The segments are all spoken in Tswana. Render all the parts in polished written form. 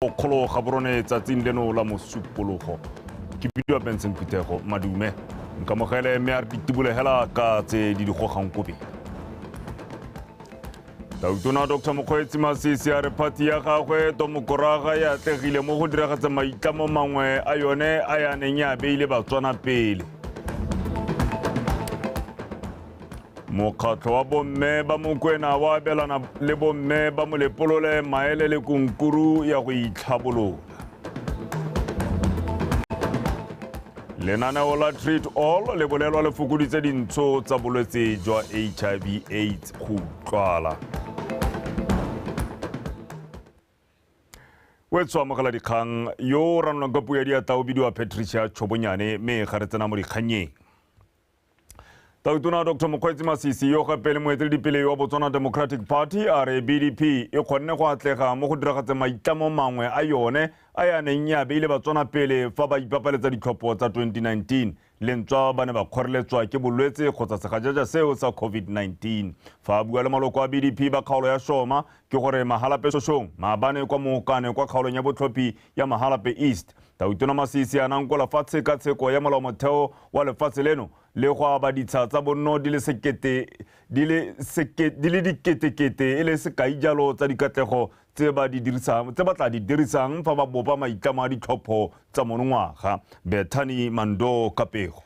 kgolo ga borone tsatsing leno la mosupologo ke bidiwa Benson Phutego madume nkamogele mme a re ditibulegela ka tse di gogang kobe Tautona Dr. Mokgweetsi Masisi a re phati ya gagwe Tomokoraga ya atlegile mo go diragatsa maitlamo mangwe a yone a ya neng ya beile Batswana pele Mokgatlho wa bomme ba Mokwena wa abelana le bomme ba Molepolole maele le kunkuru ya go itlhabolola. Lenaneo la Treat All le bolelwa le fokoditse dintsho tsa bolwetse jwa HIV/AIDS go tlwala. Wetswa mogala dikgang yo ranolwang ka puo ya diatla o bidiwa Patricia Chobonyane mme ga re tsena mo dikganyeng. Tautona Dr. Mokgweetsi Masisi yo gape le moeteledipele wa Botswana Democratic Party a re BDP e kgonne go atlega mo go diragatseng maitlamo mangwe a yone a ya neng ya beile Batswana pele fa ba ipapaletsa ditlhopho tsa 2019 lentswa ba ne ba kgoreletswa ke bolwetse kgotsa segajaja seo sa COVID-19 fa a bua le maloko a BDP ba kgaolo ya Shoma ke gore Mahalape Shoshong maabane kwa mookane kwa kgaolong ya botlhophi ya Mahalape East Tautona Masisi a nankola fa tshekatsheko ya molaomotheo wa lefatshe leno le go aba ditsha tsa bonno di le diketekete e le sekai jalo tsa dikatlego tse ba tla di dirisang fa ba bopa maitlamo a ditlhopho tsa monongwaga Bethany Mando Kapego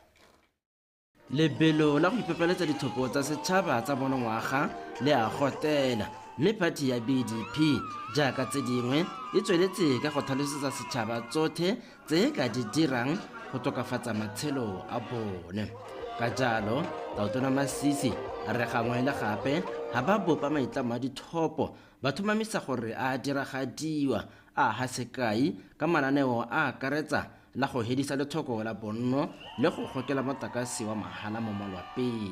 lebelo la go ipepeletsa ditlhopho tsa setšhaba tsa monongwaga le a gotela mme phati ya BDP jaaka tse dingwe e tsweletse ka go tlhalosetsa setšhaba tsotlhe tse ka di dirang go tokafatsa matshelo a bone ka jalo Tautona Masisi a re gangwe le gape ga ba bopa maitlamo a dithopo ba thomamisa gore a diragadiwa a ha sekai ka mananeo a akaretsa la go hedisa lethoko la bonno le go gokela motlakase wa mahala mo malwapeng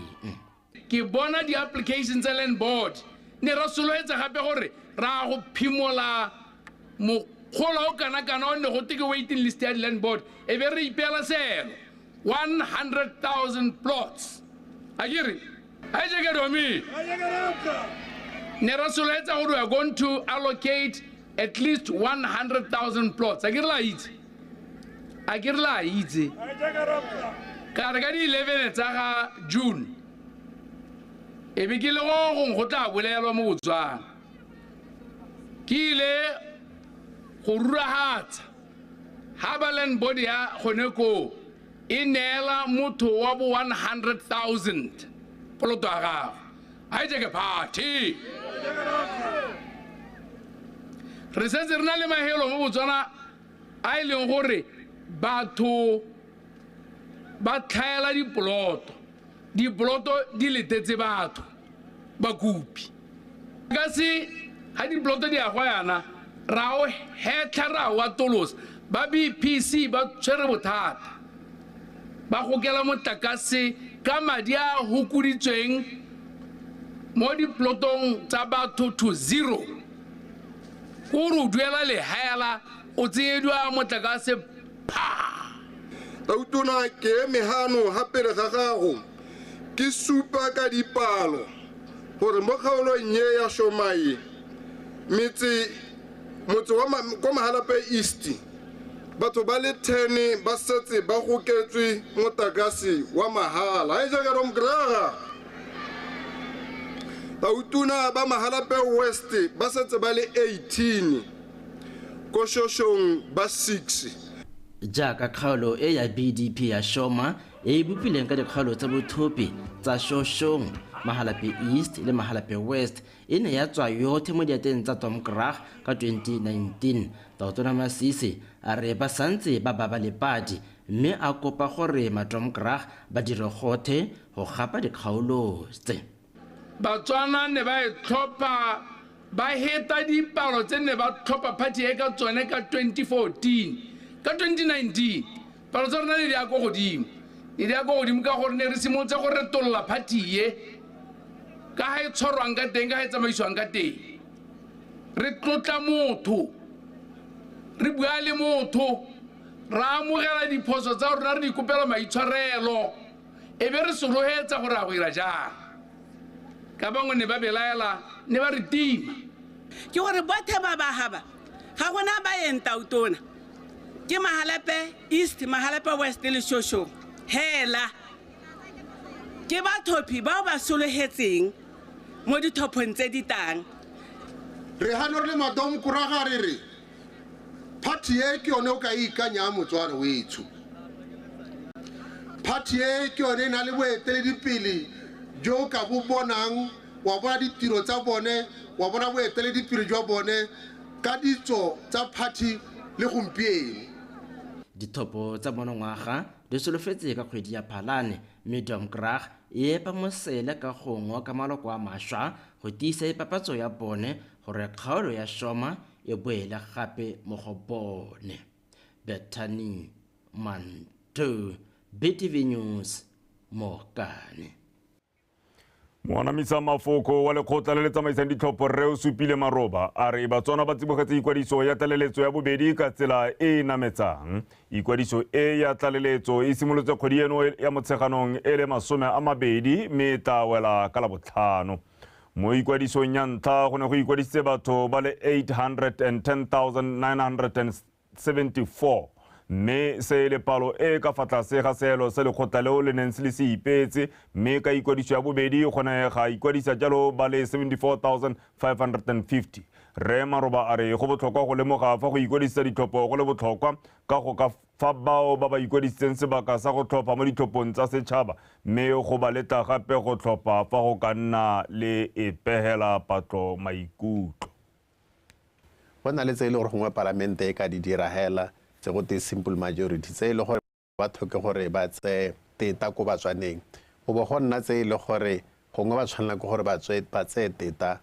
ke bona di-applications tsa land board ne ra soloetsa gape gore ra go phimola mogolo o kana-kana o ne go teke waiting list ya di-land board e be re ipeela selo 100,000 plots akere a jekedomi ne ra soloetsa gore we are going to allocate at least 100,000 plots akere la itse ka re ka di-11 tsa ga June e be ke le go tla bolelwa mo Botswana ke ile go ruragatsa ha ba land board ya gone ko e neela motho wa bo 100,000 poloto ya gago a etse ke party re setse re na le mahelo mo Botswana a e leng gore batho ba tlhaela dipoloto di letetse batho bakopi ka se ha dipoloto di a go yana ra o hetla ra wa tolosa ba BPC ba tshwere bothata ba gokela motlakase ka madi a hukuditsweng mo diplotong tsa batho to zero o re o duela lehaela o tsenyediwa motlakase Tautona ke mehano hape le ga gago ke supa ka dipalo gore mo kgaolong ye ya Shomaye motse wa Mahalape East batho ba le 10 ba setse ba goketswe motlakase wa mahala a jaaka Romgraga Tautona ba Mahalape West ba setse ba le 18 ko Shoshong ba 6 jaaka kgaolo e ya BDP ya Shoma e bopileng ka dikgaolo tsa bothopi tsa Shoshong Mahalape East le Mahalape West e ne ya tswa yotlhe mo diateng tsa Tomkrag ka 2019 Tautona Masisi a re ba santse ba lepadi mme a kopa gore maTomkrag ba dire gothe go gapa dikgaolo tse Batswana ne ba tlhopha ba heta dipalo tse ne ba tlhopha party e ka tsone ka 2014 ka 2019 palo tsa rona le di a go godimo ka gore ne re simolotse go retolla party ye ka ha e tshwarwang ka teng ka ha e tsamaiswang ka teng re tlotla motho re bua le motho ra amogela diphoso tsa rona re di kopela maitshwarelo e be re sologetsa gore a go ira jang ka bangwe ne ba belaela ne ba re tima ke gore bothe ba ba haba ga gona ba entautona ke Mahalepe East, Mahalepe West le Shosho hela ke bathopi bao ba solohetseng mo dithopong tse ditang. Re hano le madom kuraga re party e ke yone o ka ikanya motswana wethu. Party e ke yone na le boeteledipele jo ka bo bonang wa bona ditiro tsa bone wa bona boeteledipele jwa bone ka ditso tsa party le gompieno. Dithopo tsa monongwaga di solofetse ka kgwedi ya Phalane, Medium Krag e epa mosele ka gongwa ka maloko a mašwa go tiisa ipapatso ya bone gore kgaolo ya Shoma e boele gape mo go bone. Bethany Manto, BTV News, Mokane. Moanamisa mafoko wa lekgotla le le tsamaisang ditlhopho Rre o Supile Maroba a re batswana ba tsibogetse ikwadiso ya tlaleletso ya bobedi ka tsela e nametsang. Ikwadiso e ya tlaleletso e simolotse kgwedi eno ya motsheganong e le 20 mme ta wela ka la botlhano. Mo ikwadisong ya ntlha go ne go ikwadisitse batho ba le 810,974 mme se le palo e ka fa tlase ga seelo se lekgotla leo le neng se le se ipetse mme ka ikwadiso ya bobedi gone ga ikwadisa jalo ba le 74,550. Rre Maroba a re go botlhokwa go lemoga fa go ikwadisa ditlhopho go le botlhokwa ka go ka fa bao ba ba ikwadisitseng sebaka sa go tlhopha mo ditlhophong tsa setšhaba mme go ba leta gape go tlhopha fa go ka nna le epegela patlo maikutlo. Go na le tse e le gore gongwe palamente e ka di diragela tse go te simple majority tse e le gore ba tlhoke gore ba tse teta ko batswaneng go bo go nna tse e le gore gongwe ba tshwanela ke gore ba tse teta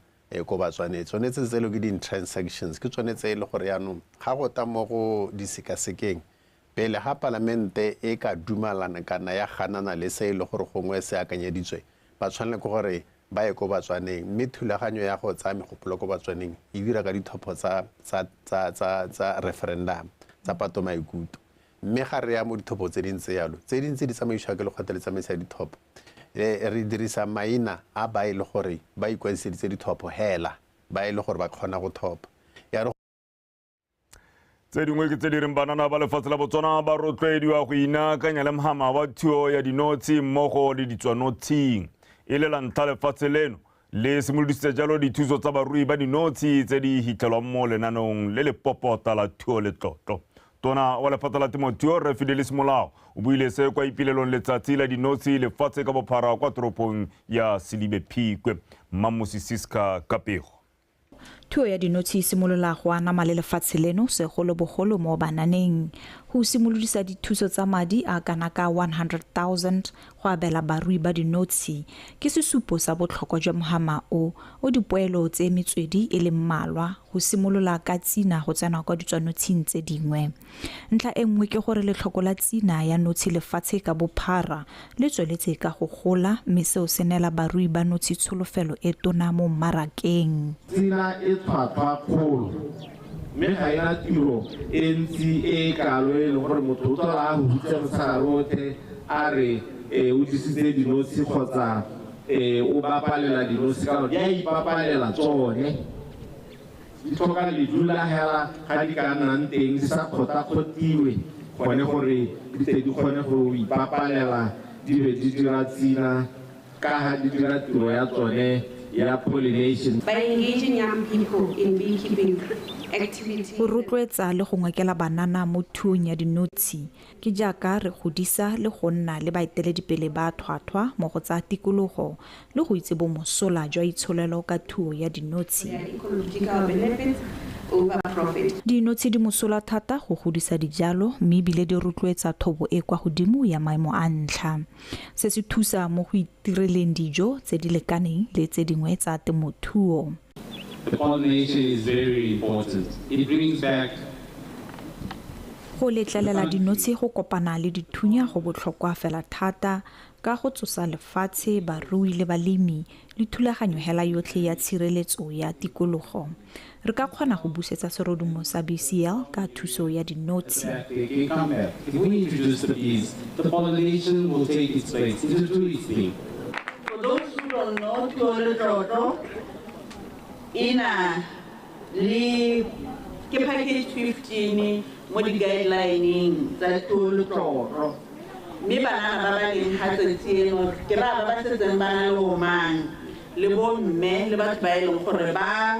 ko batswaneng tsone tse le ke di-transactions ke tsone tse e le gore yaanong ga go ta mo go disekasekeng pele ga palamente e ka dumalana kana ya ganana le se e le gore gongwe se akanyeditswe ba tshwanela ke gore ba ye ko batswaneng mme thulaganyo ya go tsaya megopolo ko batswaneng e dira ka dithopho tsa referendum tsa pato maikutlo mme ga re ya mo dithopo tse dintse yalo tse dintse di tsamaisiwa ke lekgotla le tsamaisa dithopo re dirisa maina a ba e le gore ba ikwadiseditse dithopo hela ba e le gore ba kgona go thopa ya tse dingwe ke tse di reng banana ba lefatshe la Botswana ba rotloediwa go inakanya le mohama wa thuo ya dinotshi mmogo le ditswanothing e le la ntlha lefatshe leno le simolodisitse jalo dithuso tsa barui ba dinotshi tse di hitlhelwang mo lenaneong le le popota la thuo le tlotlo. Tona wa lephata la temothuo Rre Fidelis Molao o buile se kwa ipilelong letsatsi la dinotshi lefatshe ka bophara kwa toropong ya Silibe Phikwe. Mamusi Siska Kapego. Thuo ya dinotshi e simolola go anama le lefatshe leno segolobogolo mo bananeng go simolodisa dithuso tsa madi a kana ka 100,000 go abela barui ba dinotshi ke sesupo sa botlhokwa jwa mohama o dipoelo tse metswedi e le mmalwa go simolola ka tsina go tsena kwa ditswanotshing tse dingwe. Ntlha e nngwe ke gore letlhoko la tsina ya notshi lefatshe ka bophara le tsweletse ka go gola mme seo se neela barui ba notshi tsholofelo e tona mo mmarakeng. Tsina e tlhwatlhwa kgolo mme ga ena tiro e ntsi e kalo e leng gore motho o tlola a hutse motshegare otlhe a re o disitse dinotshi kgotsa o bapalela dinotshi ka gore di a ipapalela tsone di tlhoka ledu la hela ga di ka nnang teng di sa kgotakgotiwe gone gore di tle di kgone go ipapalela di be di dira tsina ka ga di dira tiro ya tsone ya pollination. By engaging young people in beekeeping activities. Go rotloetsa le go ngwekela banana mo thuong ya dinotshi ke jaaka re godisa le go nna le baeteledipele ba tlhwatlhwa mo go tsa tikologo le go itse bo mosola jwa itsholelo ka thuo ya dinotshi. Dinotshi di mosola thata go godisa dijalo mme ebile di rotloetsa thobo e kwa godimo ya maemo a ntlha. Se se thusa mo go itireleng dijo tse di lekaneng le tse dingwe tsa temothuo. The pollination is very important. It brings back go letlelela dinotshi go kopana le dithunya go botlhokwa fela thata ka go tsosa lefatshe barui le balemi le thulaganyo hela yotlhe ya tshireletso ya tikologo. Re ka kgona go busetsa serodumo sa BCL ka thuso ya dinotshi. If we introduce the bees, the pollination will take its place. It will do its thing. For those who don't know, Thuo le Tlotlo ina le ke package 15 mo di-guidelineng tsa tolotlotlo mme banana ba ba leng gatsatsi eno ke ba ba setseng ba na le omang le bomme le batho ba e leng gore ba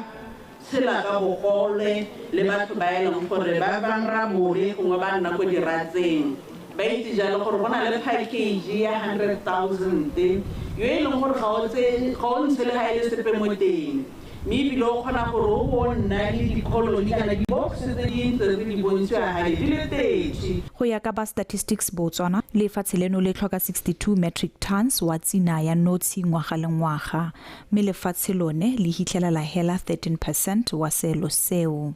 tshela ka bogole le batho ba e leng gore ba bang rabole gongwe ba nna ko diratseng ba itse jalo gore go na le package ya 100,000 yo e leng gore ga o ntshe le ga e le sepe mo teng mme ebile o kgona gore o go nna le dikoloni kana diboxe tse di ntse re di bontshiwa gale di le 30. Go ya ka ba Statistics Botswana lefatshe leno le tlhoka 62 metric tons wa tsina ya notshi ngwaga le ngwaga mme lefatshe lone le hitlelela hela 13% wa selo seo.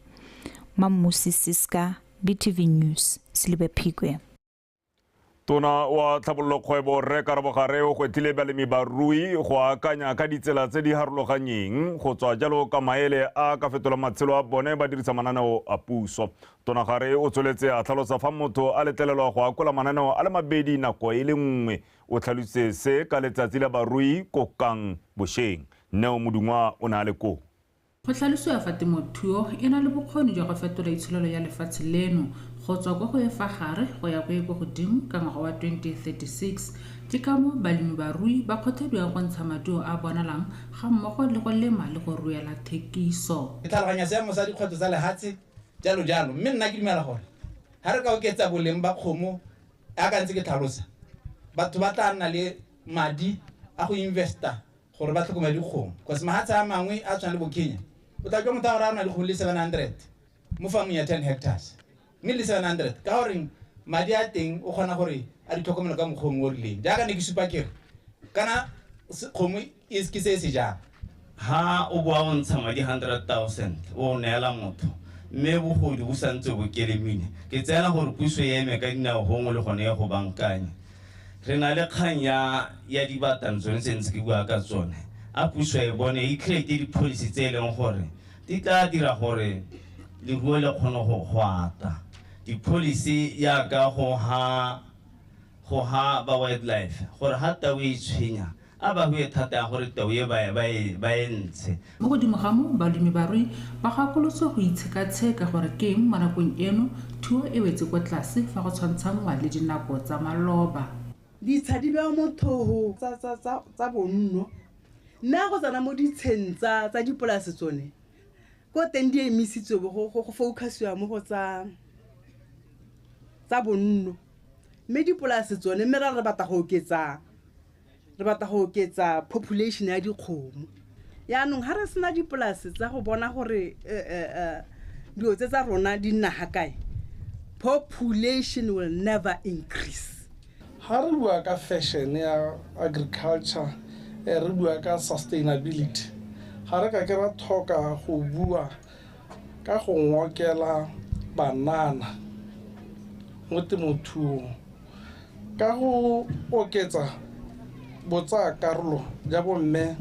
Mamusi Siska, BTV News, Silibe Phikwe. Tona wa tlhabololo kgwebo Rre Karabogare o gwethile balemi ba rui go akanya ka ditsela tse di harologanyeng go tswa jalo ka maele a ka fetola matshelo a bone ba dirisa mananeo a puso. Tona Gare o tsweletse a tlhalosa fa motho a letlelelwa go akola mananeo a le mabedi nako e le nngwe o tlhalositse se ka letsatsi la barui ko Kang Bosheng. Neo Modungwa o na le ko go tlhalosiwa fa temothuo e na le bokgoni jwa go fetola itsholelo ya lefatshe leno go tswa go e fa gare go ya go godimo ka ngwaga wa 2036 ke ka mo balemi ba rui ba kgothediwa go ntsha maduo a bonalang ga mmogo le go lema le go ruela thekiso. Ke tlhaloganya seemo sa dikgwetlho tsa lehatshe jalo mme nna ke dumela gore ha re ka oketsa boleng ba kgomo a ka ntse ke tlhalosa batho ba tla nna le madi a go investa gore ba tlhokomela dikgomo because mahatshe a mangwe a tshwana le bo Kenya o tla jwa motho a gore a na le go le 700 mo farming ya 10 hectares mme le 700 ka gore madi a teng o kgona gore a di tlhokomela ka mokgomo o rileng jaaka ne ke supa kere kana kgomo e ke se se jang ha o boa o ntsha madi 100,000 o neela motho mme bogodi bo santse bo kelemile ke tsena gore puso ya eme ka dinao gongwe le gone ya go bankanya re na le kgang ya dibatang tsone tse ntse ke bua ka tsone a puso e bone e create di-policy tse e leng gore di tla dira gore leruo le kgone go gwata di-policy yaka go ha ba wildlife gore ha tao e tshwenya a ba hue thata ya gore tao e ba e ntshe. Mo godimo ga mo balemi ba rui ba gakolotse go itsheka-tsheka gore ke eng mo nakong eno thuo e wetse kwa tlase fa go tshwantshangwa le dinako tsa maloba. Ditsha di bewa mo thogo tsa bonno nna go tsana mo ditsheng tsa dipolase tsone ko teng di emisitswe go focuswa mo go tsa bonno mme dipolase tsone mme re batla go oketsa population ya dikgomo yaanong ha re sena dipolase tsa go bona gore dio tsa rona di nna ha kae population will never increase. Ha re bua ka fashion ya agriculture re bua ka sustainability ha re ka ke ra thoka go bua ka go ngokela banana mo temothuong ka go oketsa botsa karolo ja bomme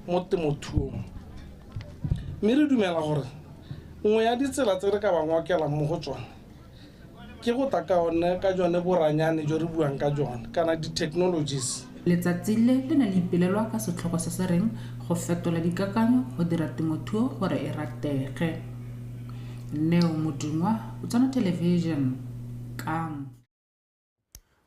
mo temothuong mme re dumela gore nngwe ya ditsela tse re ka ba ngokela mo go tsone ke go taka one ka jone boranyane jo re buang ka jone kana di-technologies. Letsatsi le na le ipelelwa ka setlhogo se se reng go fetola dikakanyo go dira temothuo gore e ratege. Neo Modungwa, Botswana Television, Kang.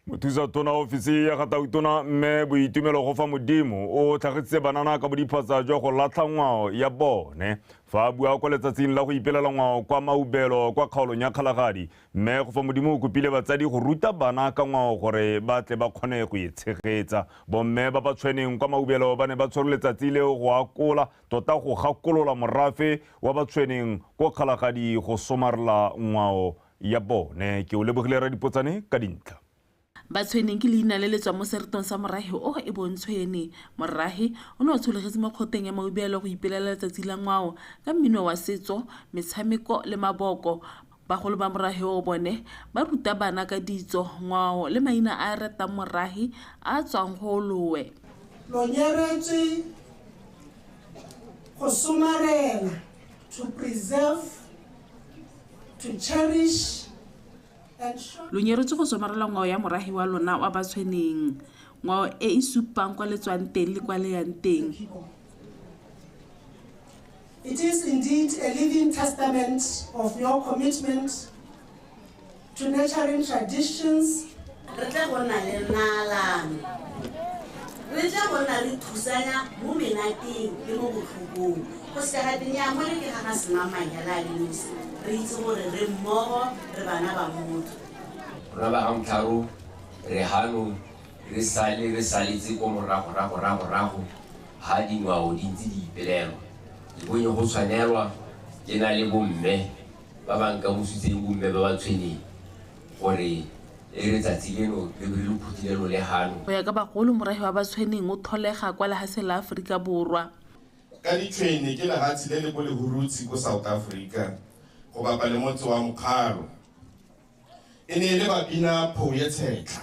Mothusa tona ofisi ya Gatautona mme Boitumelo go fa modimo o tlhagitse banana ka bodiphatsa jwa go latlha ngwao ya bone fa bua kwa letsatsing la go ipelela ngwao kwa Maubelo kwa kgaolong ya Kgalagadi mme go fa modimo o kopile batsadi go ruta bana ka ngwao gore ba tle ba kgone go itshegetsa bomme ba ba tshweneng kwa Maubelo ba ne ba tshwere letsatsi le go akola tota go gakolola morafe wa ba tshweneng kwa Kgalagadi go somarela ngwao ya bone ke o lebogile ra dipotsane ka dintlha. Batshweneng ke leina le letswa mo seretong sa morahi o e bontshwene morahi o ne o tsholegetse mo kgoteng ya Maubelo go ipelela letsatsi la ngwao ka mmino wa setso metshameko le maboko bagolo ba morahi o bone ba ruta bana ka ditso ngwao le maina a retang morahi a tswang go lowe lo nyeretswe go somarela to preserve to cherish lo nyeretswe go somarela ngwao ya morahi wa lona wa batshweneng ngwao e supang kwa letswang teng le kwa le yang teng It is indeed a living testament of your commitment to nurturing traditions. Re tla bona le nalane. Re tla bona re thusanya mo menateng le mo botlhokong. Go se ga dinya mo le ke ga sena manyala le nisi. Re itse gore re mmogo re bana ba motho. Rona ba ga mtlharo re hano re saletse ko morago ha dingwao di ntse di ipelelwa. Ke bone go tshwanelwa ke na le bomme ba bang ka mositseng bomme ba ba tshweneng gore e re tsatsi leno le re phuthilelo le hano. Go ya ka bagolo morahi wa ba tshweneng o tholega kwa lehatshe la Aforika Borwa. Ka ditshwene ke lehatshe le le bo le hurutsi ko South Africa go bapa le motse wa Mokgalo. E ne le babina phou ya tshetla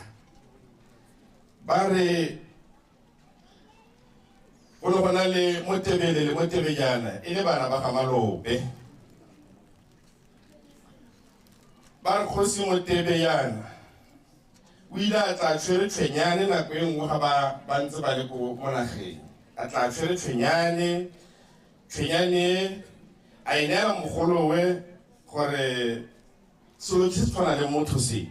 ba re go le gona le Motebele le Motebejana e le bana ba ga Malope. Ba re Kgosi Motebejana o ile a tla tshwere tshwenyane nako e nngwe ga ba ntse ba le ko monageng. A tla tshwere tshwenyane a e neela mogolowe gore selo ke se tshwana le motho se.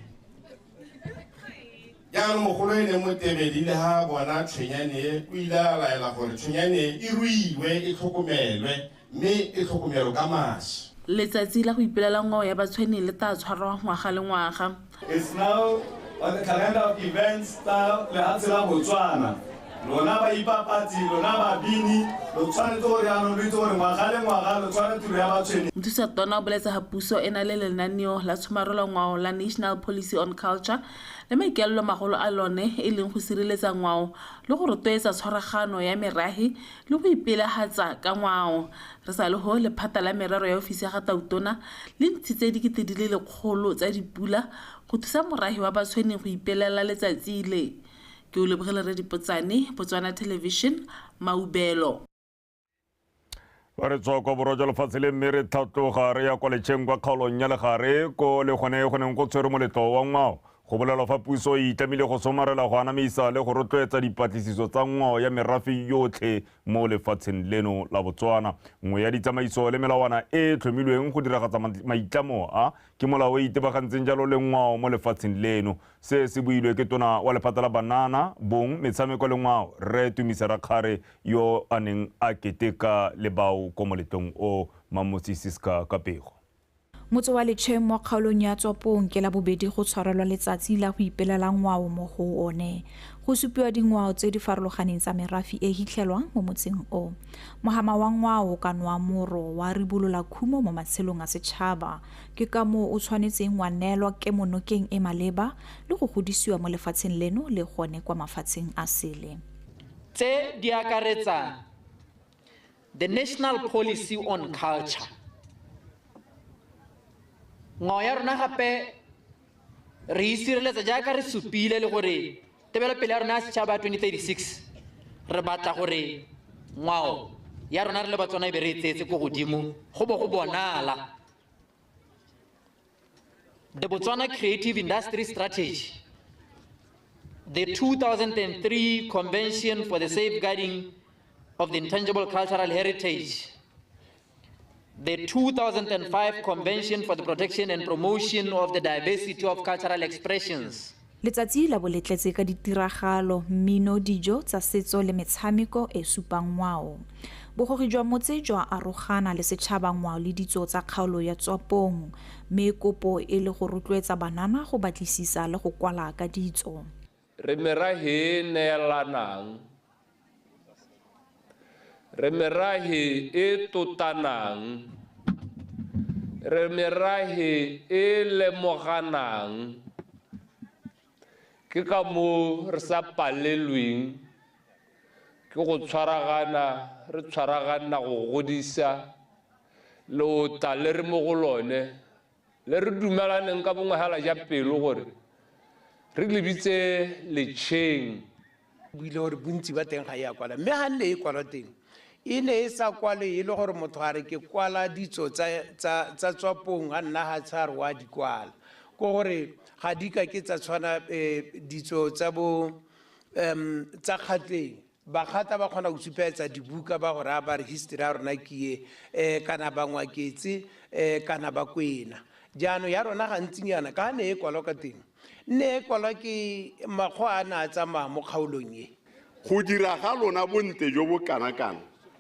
Jaanong mogolo e ne Motebele le ha bona tshwenyane o ile a laela gore tshwenyane e ruiwe e tlhokomelwe mme e tlhokomelwe ka mašwi. Letsatsi la go ipelela ngwao ya batshweneng le tla tshwarwa ngwaga le ngwaga. It's now on the calendar of events tsa lehatshe la Botswana. Lona ba ipapatsi, lona ba bini, lo tshwanetse gore anong le itse gore ngwaga le ngwaga lo tshwanetse tiro ya batshweneng. Mothusa-tona o boletsa ga puso e na le lenaneo la tshomarelo ngwao la National Policy on Culture le maikaelelo magolo a lone e leng go sireletsa ngwao le go rotloetsa tshwaragano ya merahi le go ipelagatsa ka ngwao. Re sa le ho lephata la merero ya ofisi ya ga Tautona le ntshitse dikete di le 100 tsa dipula go thusa morahi wa batshweneng go ipelela letsatsi le. Ke o lebogela re dipotsane Botswana Television Maubelo. Ba re tswa kwa borwa jwa lefatshe le mme re thatloga re ya kwa letšheng kwa kgaolong ya legare ko le goneng go tshwere moletlo wa ngwao. Go bolela fa puso e itamile go somarela go anamisa le go rotloetsa dipatlisiso tsa ngwao ya merafe yotlhe mo lefatsheng leno la Botswana. Nngwe ya ditsamaiso le melawana e tlhomilweng go diragatsa maitlamo a ke molao e itebagantseng jalo le ngwao mo lefatsheng leno. Se se builwe ke tona wa lephata la banana bong metshameko le ngwao Re Tumise Rakgare yo a neng a keteka le bao ko moletlong o Mamosisiska Kapego. Motse wa letšheng mo kgaolong ya Tsopong ke la bobedi go tshwarelwa letsatsi la go ipelela ngwao mo go one. Go supiwa dingwao tse di farologaneng tsa merafe e hitlhelwang mo motseng o. Mohama wa ngwao ka noa moro wa ribolola khumo mo matshelong a setšhaba. Ke ka mo o tshwanetseng wa neelwa ke monokeng e maleba le go godisiwa mo lefatsheng leno le gone kwa mafatsheng a sele. Tse di akaretsa the National Policy on Culture. Ngwao ya rona gape re isireletsa jaaka re supile le gore tebelopele ya rona ya setšhaba 2036 re batla gore ngwao ya rona re le Batswana e be re etsetse ko godimo go bo go bonala. The Botswana Creative Industry Strategy, the 2003 Convention for the Safeguarding of the Intangible Cultural Heritage, the 2005 Convention for the Protection and Promotion of the Diversity of Cultural Expressions. Letsatsi la boletletse ka ditiragalo, mmino, dijo tsa setso le metshameko e supang ngwao. Bogogi jwa motse jwa arogana le setšhaba ngwao le ditso tsa kgaolo ya Tsopong, mme kopo e le go rotloetsa banana go batlisisa le go kwala ka ditso. Re merahe neelanang, re merahe e totanang, re merahe e lemoganang, ke ka mo re sa palelweng ke go tshwaragana re tshwaragana go godisa le o tla le re mo go lone le re dumelaneng ka bongwagala ja pelo gore re lebitse letšheng. Buile gore bontsi ba teng ga ya kwala mme ga nne e kwala teng e ne e sa kwale e le gore motho a re ke kwala ditso tsa Tsopong ga nna ga tshare wa di kwala ko gore ga di ka ke tsa tshwana ditso tsa bo tsa Kgatleng bakgata ba kgona go supetsa dibuka ba gore a ba re history ya rona ke e kana ba ngwaketse kana ba kwena jaanong ya rona gantsinyana ka ne e kwalwa ka teng ne e kwalwa ke makgwa a na a tsamaya mo kgaolong e go dira ga lona bonte jo bo kana-kana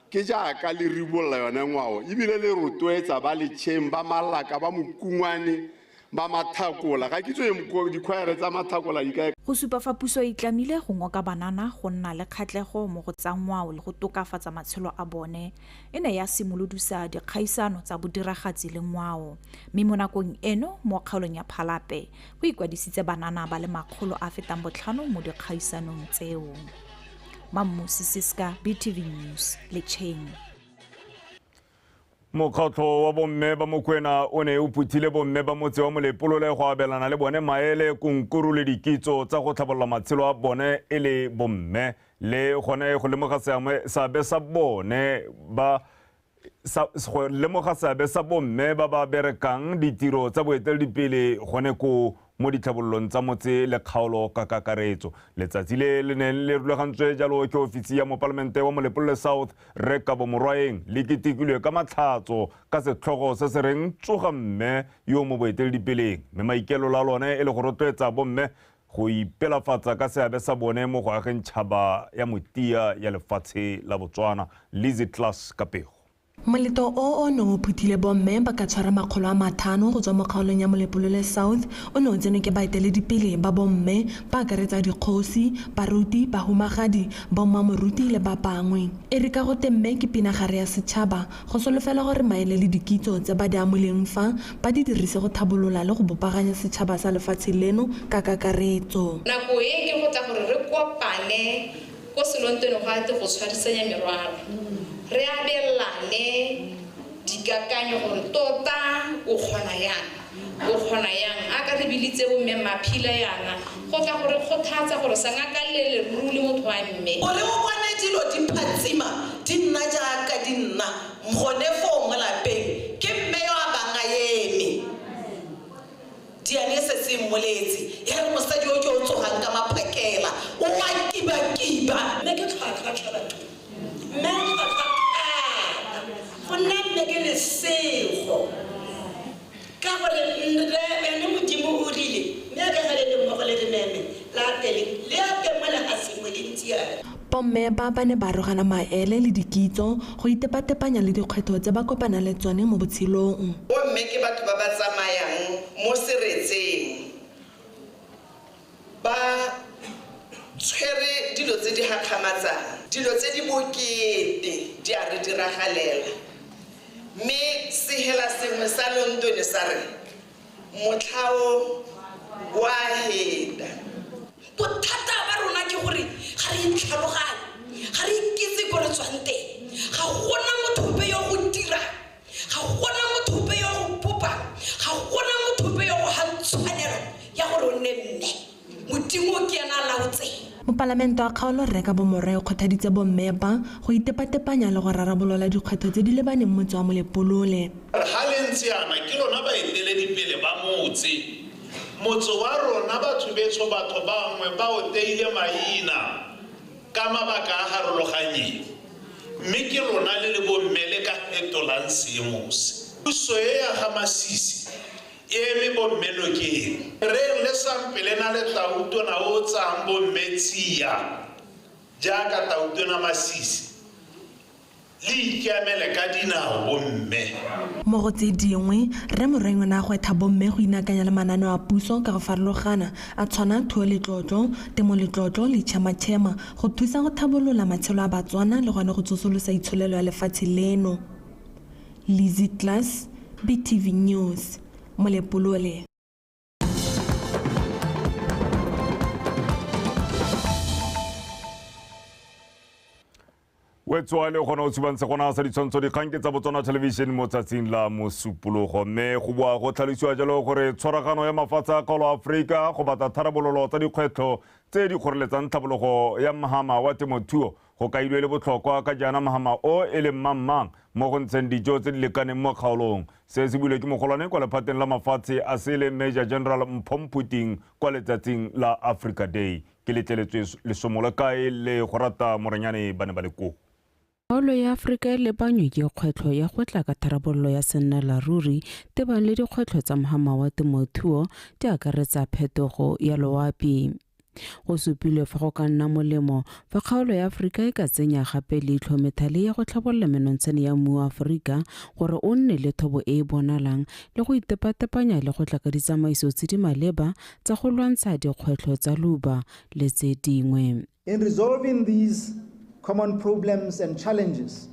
ke jaaka le ribolola yone ngwao ebile le rotloetsa ba letšheng ba malaka ba mokungwane ba mathakola ga kitso dikhwaere tsa mathakola di kae go supa fa puso e tlamile go ngoka banana go nna le kgatlhego mo go tsa ngwao le go tokafatsa matshelo a bone e ne ya simolodusa dikgaisano tsa bodiragatsi le ngwao mme mo nakong eno mo kgaolong ya Phalape go ikwadisitse banana ba le 100 a fetang 5 mo dikgaisanong tseo. Mammusi Siska, BTV News, Letšheng. Mokgatlho wa bomme ba Mokwena o ne o phuthile bomme ba motse wa Molepolole go abelana le bone maele konkuru le dikitso tsa go tlhabolola matshelo a bone e le bomme le gone go lemoga seabe sa bone ba lemoga seabe sa bomme ba ba berekang ditiro tsa boeteledipele gone ko mo ditlhabololong tsa motse le kgaolo ka kakaretso. Letsatsi le le neng le rulagantswe jalo ke ofisi ya mopalamente wa Molepolole South Rekabo Morwaeng le ketekilwe ka matlhatso ka setlhogo se se reng tsoga mme yo mo boeteledipeleng mme maikelo la lone e le go rotloetsa bomme go ipelafatsa ka seabe sa bone mo go ageng tšhaba ya motia ya lefatshe la Botswana. Lizzy Class Kapego. Moletlo o no o phuthile bomme ba ka tshwara 500 go tswa mo kgaolong ya Molepolole South o ne o tsene ke baeteledipele ba bomme ba akaretsa dikgosi baruti bahumagadi bommamoruti le ba bangwe e re ka go temme ke pinagare ya setšhaba go solofela gore maele le dikitso tse ba di amoleng fa ba di dirise go thabolola le go bopaganya setšhaba sa lefatshe leno ka kakaretso. Nako e ke go tla gore re kopane go selonteno go ate go tshwarisanya merwalo re abelane dikakanyo gore tota o kgona yang a ka re bilitse bomme maphila yana go tla gore kgothatsa gore sa ngaka le leruri motho wa mme gore o bone dilo di phatsima di nna jaaka di nna mgone fo mo lapeng ke mme yo a banga eme diane se se mmoletse ya re mosadi o ke o tsogang ka maphakela o wa kiba mme ke tlhwatlhwa batho mme nne ke le sego ka gore ene modimo o rile mme ka gale le mmogo le rememe la tele le a temole ga sengwe le ntsiana bomme ba ne ba rogana maele le dikitso go itepatepanya le dikgwetho tse ba kopana le tsone mo botshelong. Bomme ke batho ba ba tsamayang mo seretseng ba tshwere dilo tse di gakgamatsang dilo tse di bokete di a re diragalela mme sehela sengwe sa lontone sa re motlhao wa heda bothata ba rona ke gore ga re itlhaloganye ga re ikitse ko re tswang teng ga gona mothope yo go dira ga gona mothope yo go popa ga gona mothope yo go hantshwanelo ya gore o nne mme modimo ke ena laotseng. Mopalamento wa kgaolo Rekabo Morwaeng o kgothaditse bomme ba go itepatepanya le go rarabolola dikgwetho tse di lebaneng motse wa Molepolole. Ga le ntsiana ke lona baeteledipele ba motse wa rona batho betso batho bangwe ba o teile maina ka mabaka a harologanyeng mme ke lona le bomme le ka fetolang seemose puso e ya ga Masisi eme bomme nokeng re le sampele na le tautona o tsang bomme tsia jaaka tautona Masisi le ikemele ka dinao bomme. Mo go tse dingwe re Morwaeng o ne a gwetha bomme go inakanya le mananeo a puso ka go farologana a tshwana thuo le tlotlo temo le tlotlo le tšhamatšhema go thusa go thabolola matshelo a Batswana le gone go tsosolosa itsholelo ya lefatshe leno. Lizzy Class, BTV News, Molepolole. Wetswa le gona o tshubantse gona sa ditshwantsho dikgang ke tsa Botswana Television mo tsatsing la mosupologo mme go bua go tlhalosiwa jalo gore tshwaragano ya mafatshe a kgaolo Afrika go batla tharabololo tsa dikgwetlho tse di kgoreletsang tlhabologo ya mahama wa temothuo go kailwe le botlhokwa ka jaana mahama o e le mmang mo go ntsheng dijo tse di lekaneng mo kgaolong se se buile ke mogolwane kwa lephateng la mafatshe a sele Major General Mpho Mputing kwa letsatsing la Africa Day. ke letleletswe lesomo la kae le go rata Morenyane ba ne ba le ko. Kgaolo ya Afrika e lebanywe ke kgwetlho ya go tla ka tharabololo ya sennalaruri tebang le dikgwetlho tsa mohama wa temothuo di akaretsa phetogo ya loapi. Go supilwe fa go ka nna molemo fa kgaolo ya Afrika e ka tsenya gape leitlho methale ya go tlhabolola menontsane ya mmu wa Afrika gore o nne le thobo e bonalang le go itepatepanya le go tla ka ditsamaiso tse di maleba tsa go lwantsha dikgwetlho tsa luba le tse dingwe. In resolving these common problems and challenges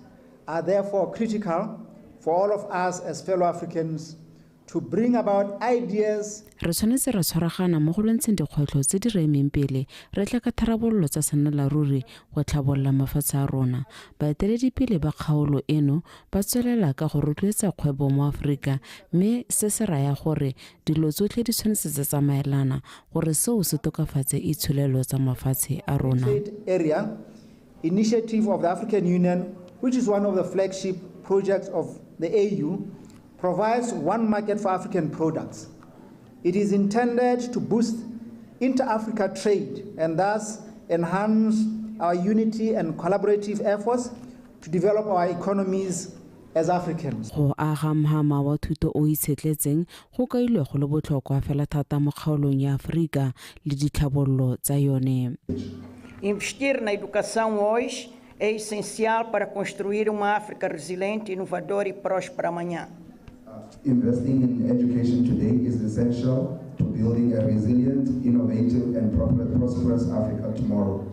are therefore critical for all of us as fellow Africans to bring about ideas. Re tshwanetse re tshwaragana mo go lwantsheng dikgwetlho tse di re emeng pele re tla ka tharabololo tsa sennalaruri go tlhabolola mafatshe a rona. Baeteledipele ba kgaolo eno ba tswelela ka go rotloetsa kgwebo mo Afrika mme se se raya gore dilo tsotlhe di tshwanetse tsa tsamaelana gore seo se tokafatse itsholelo tsa mafatshe a rona. Area initiative of the African Union, which is one of the flagship projects of the AU, provides one market for African products. It is intended to boost inter-Africa trade and thus enhance our unity and collaborative efforts to develop our economies as Africans. Go aga mohama wa thuto o itshetletseng go kailwe go le botlhokwa fela thata mo kgaolong ya Afrika le ditlhabololo tsa yone. Investir na educação hoje é essencial para construir uma África resiliente, inovadora e próspera amanhã. Investing in education today is essential to building a resilient, innovative and prosperous Africa tomorrow.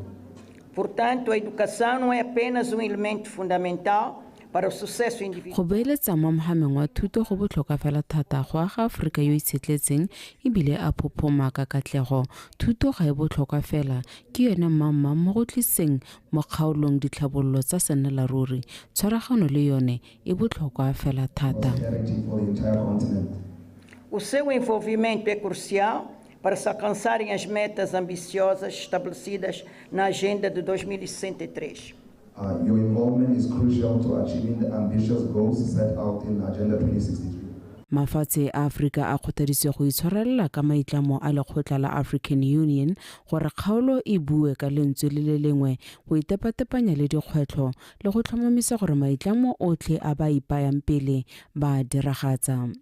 Portanto, a educação não é apenas elemento fundamental para o sucesso individual. Go beeletsa mo mohameng wa thuto go botlhokwa fela thata go aga Afrika yo itshetletseng ebile a phophoma ka katlego. Thuto ga e botlhokwa fela ke yone mamma mo go tliseng mo kgaolong ditlhabololo tsa sennalaruri. Tshwaragano le yone e botlhokwa fela thata. O seu envolvimento é crucial para se alcançarem as metas ambiciosas estabelecidas na Agenda de 2063. Your involvement is crucial to achieving the ambitious goals set out in Agenda 2063. Mafatshe a Afrika a kgothaletswe go itshwarela ka maitlamo a lekgotla la African Union gore kgaolo e bue ka lentswe le lengwe go itepatepanya le dikgwetlho le go tlhomamisa gore maitlamo otlhe a ba ipayang pele ba diragatsa.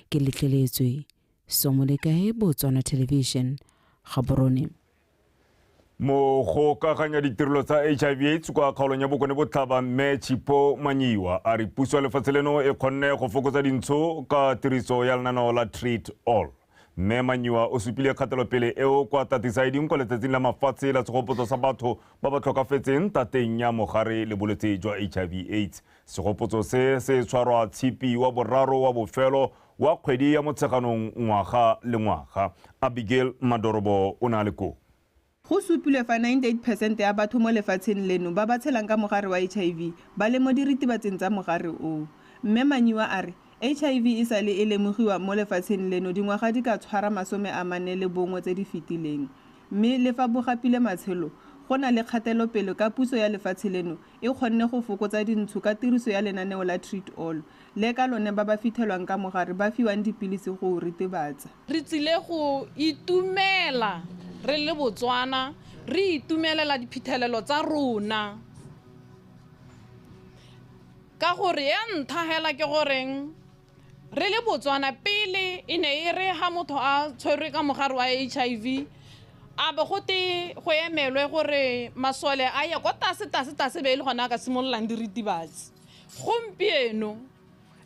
Ke letleletswe Somolekae, Botswana Television, Gaborone. Mo go kaganya ditirelo tsa HIV/AIDS kwa kgaolong ya Bokone Botlhaba mme Tshipho Manyiwa a re puso ya lefatshe leno e kgonne go fokotsa dintsho ka tiriso ya lenaneo la Treat All. Mme Manyiwa o supile kgatelopele eo kwa Tatisaiding kwa letsatsing la mafatshe la segopotso sa batho ba ba tlhokafetseng tateng ya mogare le bolwetse jwa HIV/AIDS. Segopotso se tshwarwa tshipi wa boraro wa bofelo wa kgwedi ya Motsheganong ngwaga le ngwaga. Abigail Madorobo o na le ko. Go supilwe fa 98% ya batho mo lefatsheng leno ba ba tshelang ka mogare wa HIV ba le mo diritibatseng tsa mogare o. Mme Manyiwa a re HIV e sale e lemogiwa mo lefatsheng leno dingwaga di ka tshwara 41 tse di fetileng. Mme le fa bogapile matshelo go na le kgatelopele ka puso ya lefatshe leno e kgonne go fokotsa dintsho ka tiriso ya lenaneo la Treat All le ka lone ba ba fitlhelwang ka mogare ba fiwang dipilisi go ritibatsa. Re tsile go itumela re le Botswana re itumelela diphitlhelelo tsa rona ka gore ya nthagela ke goreng re le Botswana pele e ne e re ha motho a tshwerwe ka mogare wa HIV a be gote go emelwe gore masole a ya kwa tase be le gona ka simololang diritibatsi. Gompieno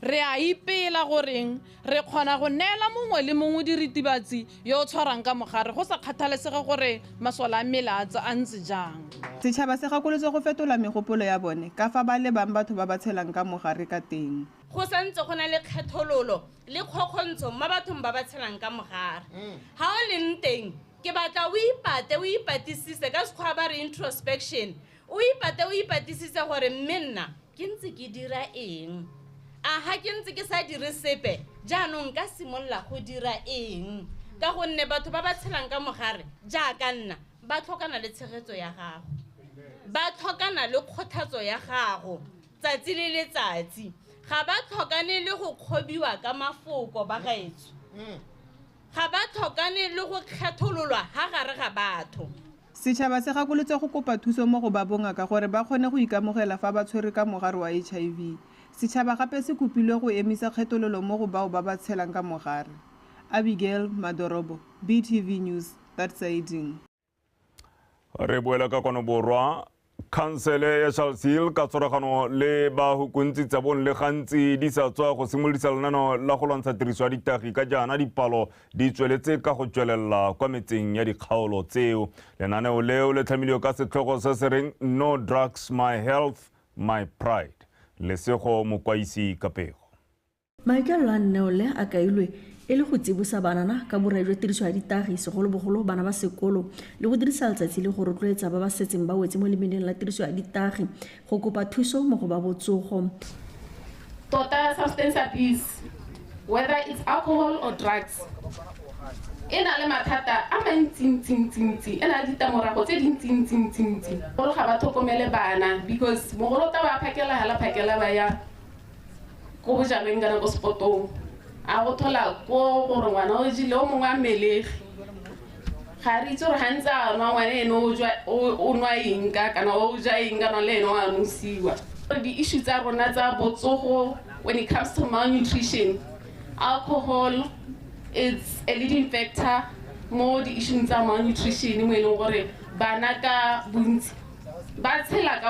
re a ipela goreng re kgona go neela mongwe le mongwe diritibatsi yo o tshwarang ka mogare go sa kgathalesege gore masole a mmele a ntse jang. Setšhaba se gakoletswe go fetola megopolo ya bone ka fa ba lebang batho ba ba tshelang ka mogare ka teng. Go santse go na le kgethololo le kgokgontsho mo bathong ba ba tshelang ka mogare. Ha o leng teng ke batla o ipatisise ka sekgwa ba re introspection. O ipatisise gore mmenna ke ntse ke dira eng. Ha ke ntse ke sa dire sepe jaanong ka simolla go dira eng ka gonne batho ba ba tshelang ka mogare jaaka nna ba tlhokana le tshegetso ya gago ba tlhokana le kgothatso ya gago tsatsi le letsatsi ga ba tlhokane le go kgobiwa ka mafoko ba gaetso ga ga ba tlhokane le go kgethololwa ha gare ga batho. Setšhaba se gakoletse go kopa thuso mo go ba bongaka gore ba kgone go ikamogela fa ba tshwere ka mogare wa HIV. Setšhaba gape se kopilwe go emisa kgethololo mo go bao ba ba tshelang ka mogare. Abigail Madorobo, BTV News, that siding. Re boela ka kono borwa Councile ya Charles Hill ka tsoragano le ba hukuntsi tsa bon le gantsi di sa tswa go simolodisa lenano la go lwantsha tiriso ya ditagi ka jana dipalo di tsweletse ka go tswelela kwa metseng ya dikgaolo tseo. Lenaneo leo le tlhamilwe ka setlhogo se se reng No Drugs, My Health, My Pride. Lesego Mokwaisi Kapego. Maikaelelo a lenaneo le a kailwe e le go tsibosa banana ka borai jwa tiriso ya ditagi segolobogolo bana ba sekolo le go dirisa letsatsi le go rotloetsa ba ba setseng ba wetse mo lemeneng la tiriso ya ditagi go kopa thuso mo go ba botsogo. Tota substance abuse, whether it's alcohol or drugs, e na le mathata a mantsintsi e na le ditamorago tse dintsintsi gore ga ba tlhokomele bana because mogolo ta ba phakela ba ya go bojalweng kana go spotong a go thola ko gore ngwana o jile o mongwe a melegi ga re itse gore gantse a nwa ngwana ene o nwa eng kana o ja eng kana le ene o a nosiwa. Di-issue tsa rona tsa botsogo when it comes to malnutrition, alcohol is a leading factor mo di-issue tsa malnutrition mo e leng gore bana ka bontsi ba tshela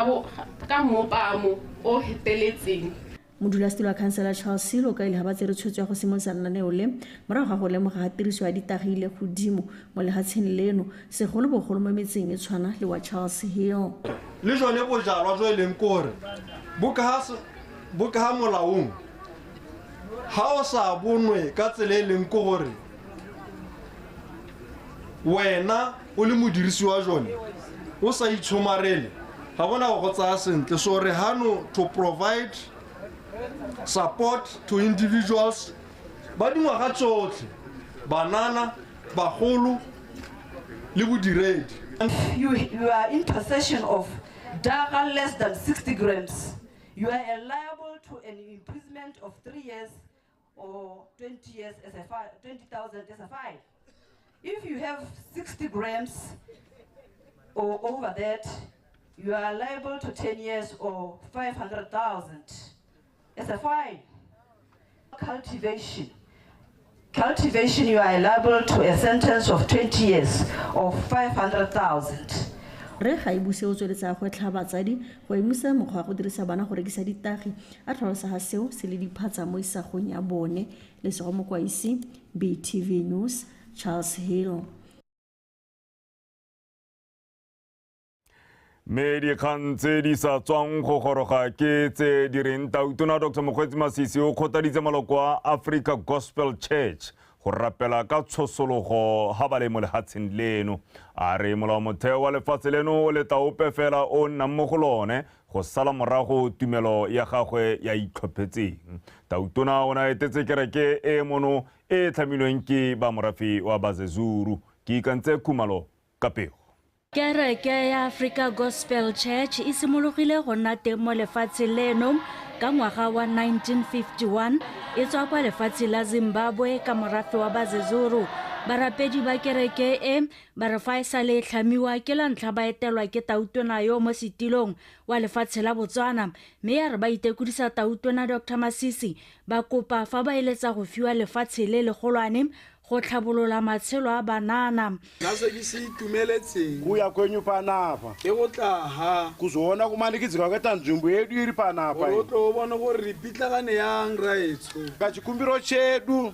ka mopamo o heteletseng. Modulasetilo wa Councilor Charles Hill o ka ile ha ba tsere tshwetso ya go simolosa lenaneo le morago ga go lemoga ga tiriso ya ditagi ile godimo mo lehatsheng leno segolobogolo mo metseng e tshwana le wa Charles Hill. Le jone bojalwa jo e leng kore bo ka ha molaong ha o sa bonwe ka tsela e leng gore wena o le modirisi wa jone o sa itshomarele ga bona go tsaya sentle so re hano to provide support to individuals ba dingwaga tsotlhe banana bagolo le bodiredi. You are in possession of daga less than 60 grams. You are liable to an imprisonment of 3 years or 20 years as a fine, 20,000 as a fine. If you have 60 grams or over that, you are liable to 10 years or 500,000 as a fine. Cultivation, you are liable to a sentence of 20 years or 500,000. Re ga ibuse o tsweletsa go tlha batsadi go emisa mokgwa go dirisa bana go rekisa ditagi a tlhalosa ga seo se le diphatsa mo isagong ya bone. Lesego Mokwaisi, BTV News, Charles Hill. Me dikgang tse di sa tswang go goroga ke tse di reng Tautona Dr. Mokgweetsi Masisi o kgothaditse maloko a Africa Gospel Church go rapela ka tshosologo ha ba le mo lehatsheng leno. A re molao motheo wa lefatshe leno o leta ope fela o nnang mo go lone go sala morago tumelo ya gagwe ya itlhophetseng. Tautona o na etetse kereke e mono e tlhamilweng ke ba morafi wa Bazezuru. Ke ikantse Khumalo Kapego. Kereke ya Africa Gospel Church e simologile go nna teng mo lefatshe leno ka ngwaga wa 1951 e tswa kwa lefatshe la Zimbabwe ka morafe wa Bazezuru. Barapedi ba kereke e ba re fa le tlhamiwa ke la ntlha ba etelwa ke Tautona yo mo setilong wa lefatshe la Botswana mme ya re ba itekudisa Tautona Dr. Masisi ba kopa fa ba eletsa go fiwa lefatshe le legolwane go tlhabolola matshelo a banana. Nase ke se itumeletseng kuya kwenyu panapa e go tla ha kuzoona kumanikidzika kweta nzvimbo yedu iri panapa o tlo bona gore re pitlagane yang raetso ka chikumbiro chedu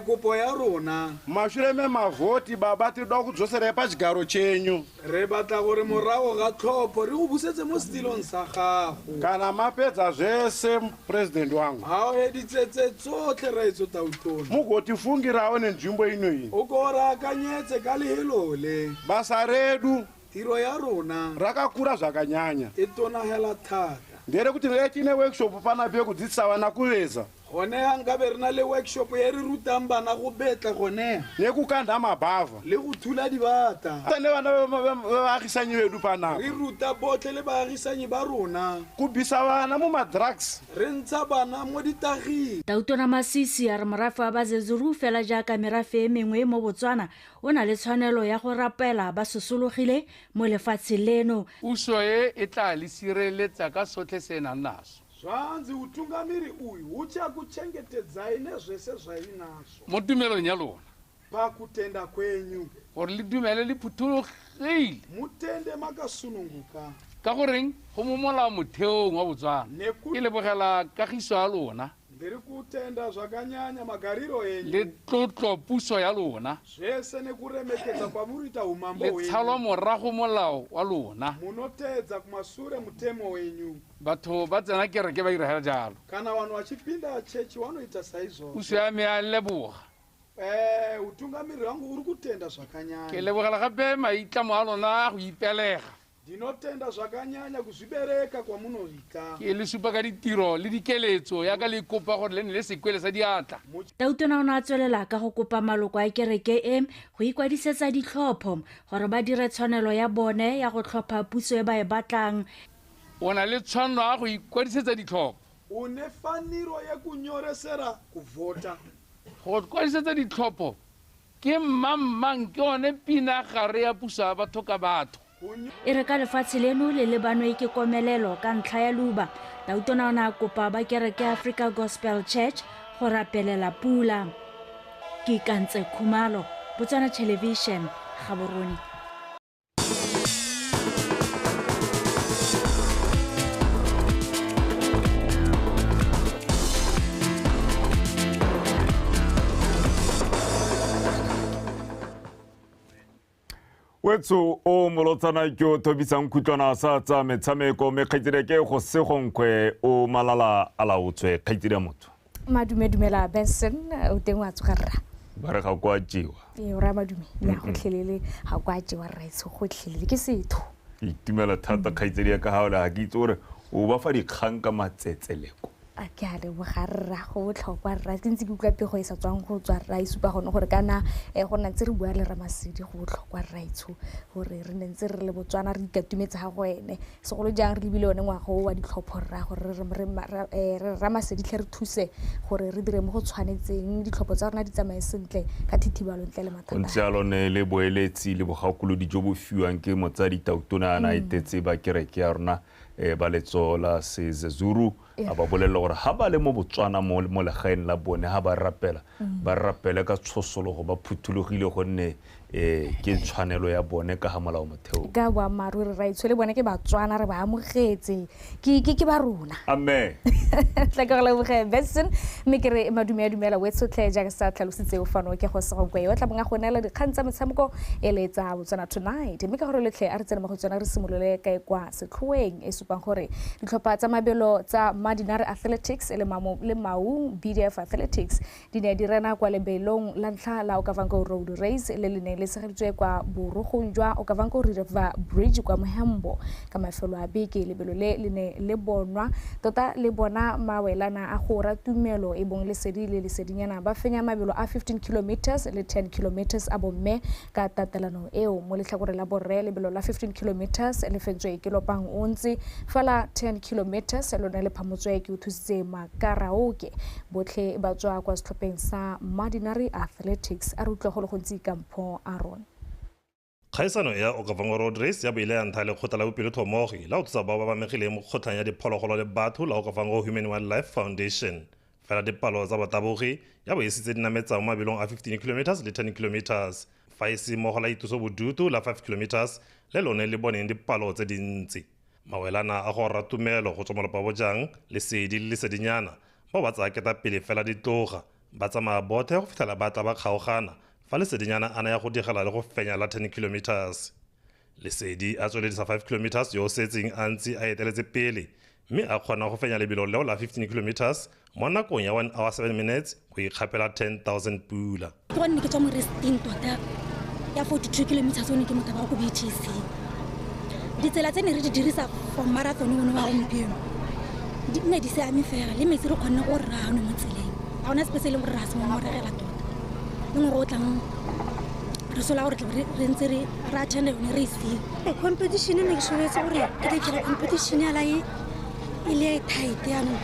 kopo ya rona mashure me mavhoti baba tinoda kudzosera pachigaro chenyu re batla gore morago ga tlhopho re go busetse mo setilong sa gago kana mapedza zvese president wangu ha o editsetse tsotlhe raetso Tautona mugotifungirawo nenzvimbo inoyi ukorakanyetse ka lehelo le basa redu tiro ya rona rakakura zvakanyanya e tonagela thata ndere kuti retine workshop pana pe kudzidzisa vana kuveza gone ga nka be re na le workshop ye re rutang bana go betla gone le ku kanda mabava le go thula dibata le bana ba agisanyi bedu pana re ruta botlhe le baagisanyi ba rona go bisa bana mo ma-drugs re ntsha bana mo ditaging. Tautona Masisi a re morafe wa Bazezuru fela jaaka merafe e mengwe mo Botswana o na le tshwanelo ya go rapela ba sosologile mo lefatshe leno. Puso e tla le sireletsa ka sotlhe se nang naso. Zvanzi utungamiri uyu uchakuchengetedzai nezvese zvainazvo mo tumelong ya lona pakutenda kwenyu gore le dumele le phuthulogile mutende makasununguka ka goreng go mo molao motheong wa Botswana ke lebogela kagiso ya lona ndiri kutenda zvakanyanya magariro enyu le tlotlo puso ya lona zvese nekuremekedza kwamurita umambo le wenyu tshalwa morago molao wa lona munotedza kumasure mutemo wenyu batho ba tsena kereke ba iragela jalo kana vanhu vachipinda chechi vanoita saizvozvo puso ya me ya leboga utungamiri wangu uri kutenda zvakanyanya ke lebogela gape maitlamo a lona go ipelega ndinotenda zvakanyanya kuzvibereka kwamunoita ke le supa ka ditiro le dikeletso ya ka le kopa gore le ne le sekwele sa diatla. Tautona o ne a tswelela ka go kopa maloko a kereke e go ikwadisetsa ditlhopho gore ba dire tshwanelo ya bone ya go tlhopha puso e ba e batlang. O na le tshwanelo ya go ikwadisetsa ditlhopho unefaniro yekunyoresera kuvota go kwadisetsa ditlhopho ke mang ke one pina gare ya puso ya batho ka batho. E re ka lefatshe leno le lebanwe ke komelelo ka ntlha ya luba. Tautona o ne a kopa ba kereke Africa Gospel Church go rapelela pula. Ke Kantse Khumalo, Botswana Television, Gaborone. Wetso o molotsana ke o thobisang kutlwana sa tsa metshameko me kgaitsireke go segonkwe o malala a laotswe kgaitsire motho. Madume dumela Benson o teng wa tsogarra. Ba re ga kwa tjiwa. O ra madume ya go tlhelele ga kwa tjiwa ra itse go tlhelele ke setho. Ke itumela thata kgaitsire ka haola ga ke itse gore o ba fa dikgang ka matsetseleko. A ke a le bogarra go botlhokwa rra ke ntse ke utlwa pego e sa tswang go tswa rra isupa gone gore kana go nna ntse re bua le Ramasedi go botlhokwa rra itsho gore re ne ntse re le Botswana re ikatumetse ga go ene segolo jang re lebile one ngwago wa ditlhopho rra gore re Ramasedi tle re thuse gore re dire mo go tshwanetseng ditlhopho tsa rona di tsamae sentle ka thithibalo ntle le mathata. Ntse a lone le boeletsi le bogakolodi jo bo fiwang ke motsadi Tautona ana itetse ba kereke ya rona ba letso la Sezuru a ba bolella gore ha ba le mo Botswana mo legaeng la bone ha ba rapela ba rapele ka tshosologo ba phuthulogile gonne ke tshwanelo ya bone ka ha molao motheo ka ba maruri ra itshole bone ke Batswana re ba amogetse ke ba rona. Amen. Tla ka le boge Benson me kere madume dumela wetso tle ja ka sa tlhalositse o fano ke go se go kwe o tla bonga go nela dikgang tsa metshameko e le tsa Botswana Tonight me ka gore le tle a re tsena mo go tsena re simolole ka kwa setlhoeng e supang gore ditlhopha tsa mabelo tsa Madinare Athletics le Maung BDF Athletics di ne di rena kwa lebelong la ntlha la Okavango Road Race le ne le segeditswe kwa borogong jwa Okavango River Bridge kwa Mohembo ka mafelo a beke lebelo le ne le bonwa tota le bona mawelana a go ratumelo e bong le sedile le sedinyana ba fenya mabelo a 15 kilometers le 10 kilometers a bomme ka tatelano eo mo letlhakore la borre lebelo la 15 kilometers le fetswe ke lopang ontsi fela 10 kilometers lona le phamotswe ke uthusitse makaraoke botlhe ba tswa kwa setlhopheng sa Madinare Athletics a rutlwa go le gontsi kampho Aaron. Kgaisano ya Okavango Road Race ya boile ya nthale khotla la bopelo thomogi la utsa ba ba megile mo khotlanya ya diphologolo le batho la Okavango Human Wildlife Foundation fela dipalo tsa batabogi ya bo isitse dinametsa mo mabilong a 15 km le 10 km fa isi mo gola ituso bodutu la 5 km le lone le boneng dipalo tse dintsi mawelana a go ratumelo go tsomolopa bojang le sedi le sedinyana ba ba tsa keta pele fela ditloga ba tsamaya bothe go fithala ba tla ba kgaogana fa le sedinyana ana ya go digela le go fenya la 10 km le sedi a tsweledisa 5 km yo setseng a ntse a eteletse pele mme a kgona go fenya lebelo leo la 15 km mo nakong ya 1 hour 7 minutes go ikgapela 10,000 pula ke gonne ke tswa mo resting tota ya 42 km tsone ke motaba go BTC ditsela tse ne re di dirisa for marathon one wa gompieno di ne di se ame fela le metsi re kgona go rano mo tseleng ga ona space le gore ra se mo moregela tota le ngwe go tlang re sola gore re ntse re attende yone re ise competition ne ke shobetse gore ke tla kera competition ya la ile tight yaanong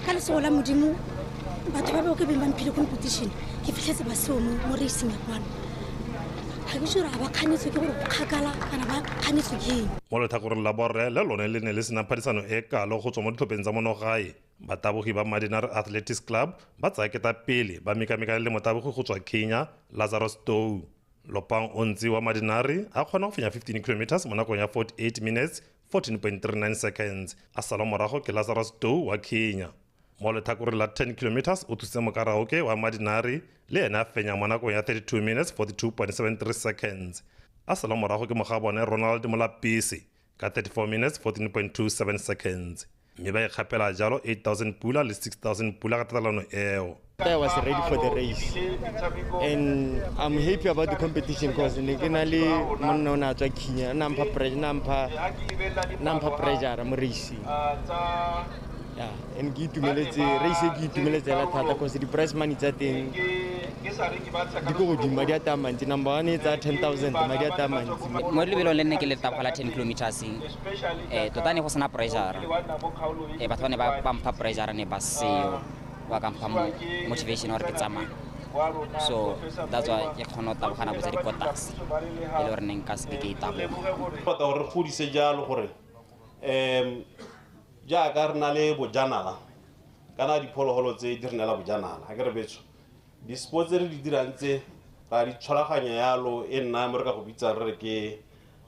ka lesego la modimo batho ba ke beng ba mphile competition ke fitlhetse ba seo mo racing ya kwana ga ke sure ga ba kganetswe ke gore kgakala kana ba kganetswe ke mo lethakoreng la borre le lone le ne le sena phadisano e kalo go tswa mo ditlhopheng tsa monogae batabogi ba Madinari Athletics Club ba tsaya keta pele ba mekamekane le motabogi go tswa Kenya Lazarus Stowe. Lopang Ontsi wa Madinari a kgona go fenya 15 km mo nakong ya 48 minutes 14.39 seconds a sala morago ke Lazarus Stowe wa Kenya. Mo lethakoreng la 10 km o thusitse Mokaraoke wa Madinari le ena a fenya mo nakong ya 32 minutes 42.73 seconds a sala morago ke mogabone Ronald Molapisi ka 34 minutes 14.27 seconds. Mme ba ikgapela jalo 8,000 pula le 6,000 pula ka tatalano eo. I was ready for the race and I'm happy about the competition because nekenale monna ona tswa Kenya nampa pressure mo racing. Yeah, and ke itumeletse race ke itumeletse la thata because the prize money tsa teng di go di madi a tamantsi number 1 is 10,000 madi a tamantsi mo lebelo le nne ke le tapala 10 km tota ne go sena pressure batho ba ne ba mpha pressure ne ba seo wa ka mpha motivation or ke tsamaya so that's why ke khona ta bana go tsa dipotas e le gore neng ka se ke itabo pata gore go di se jalo gore ja ka rena le bojanala kana diphologolo tse di rena la bojanala ha ke re betso di sports re di dirantse ba di tshwaraganya yalo e nna America go bitsa re ke